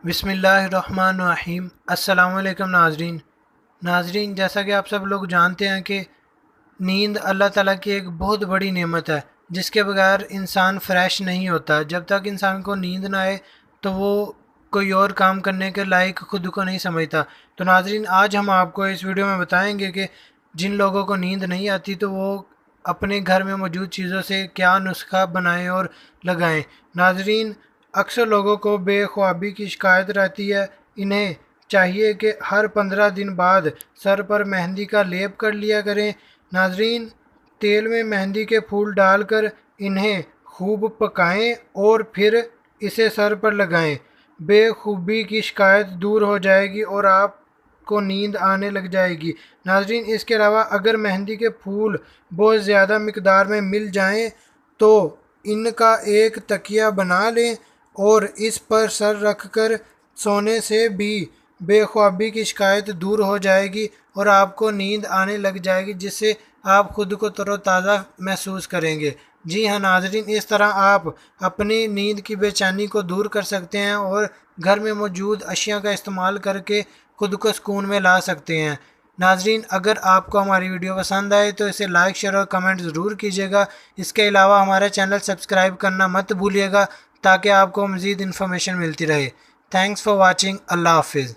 बिस्मिल्लाहिर्रहमानिर्रहीम। अस्सलामुअलैकुम नाजरीन, जैसा कि आप सब लोग जानते हैं कि नींद अल्लाह ताला की एक बहुत बड़ी नेमत है जिसके बगैर इंसान फ्रेश नहीं होता। जब तक इंसान को नींद ना आए तो वो कोई और काम करने के लायक खुद को नहीं समझता। तो नाजरीन, आज हम आपको इस वीडियो में बताएंगे कि जिन लोगों को नींद नहीं आती तो वो अपने घर में मौजूद चीज़ों से क्या नुस्खा बनाएं और लगाएं। नाजरीन, अक्सर लोगों को बेख्वाबी की शिकायत रहती है। इन्हें चाहिए कि हर 15 दिन बाद सर पर मेहंदी का लेप कर लिया करें। नाजरीन, तेल में मेहंदी के फूल डालकर इन्हें खूब पकाएं और फिर इसे सर पर लगाएं। बेखूबी की शिकायत दूर हो जाएगी और आपको नींद आने लग जाएगी। नाजरीन, इसके अलावा अगर मेहंदी के फूल बहुत ज़्यादा मिकदार में मिल जाएं तो इनका एक तकिया बना लें और इस पर सर रख कर सोने से भी बेख्वाबी की शिकायत दूर हो जाएगी और आपको नींद आने लग जाएगी, जिससे आप खुद को तरोताज़ा महसूस करेंगे। जी हाँ नाजरीन, इस तरह आप अपनी नींद की बेचैनी को दूर कर सकते हैं और घर में मौजूद अशिया का इस्तेमाल करके खुद को सुकून में ला सकते हैं। नाजरीन, अगर आपको हमारी वीडियो पसंद आए तो इसे लाइक, शेयर और कमेंट ज़रूर कीजिएगा। इसके अलावा हमारा चैनल सब्सक्राइब करना मत भूलिएगा ताकि आपको मज़ीद इन्फॉर्मेशन मिलती रहे। Thanks for watching. अल्लाह हाफिज़।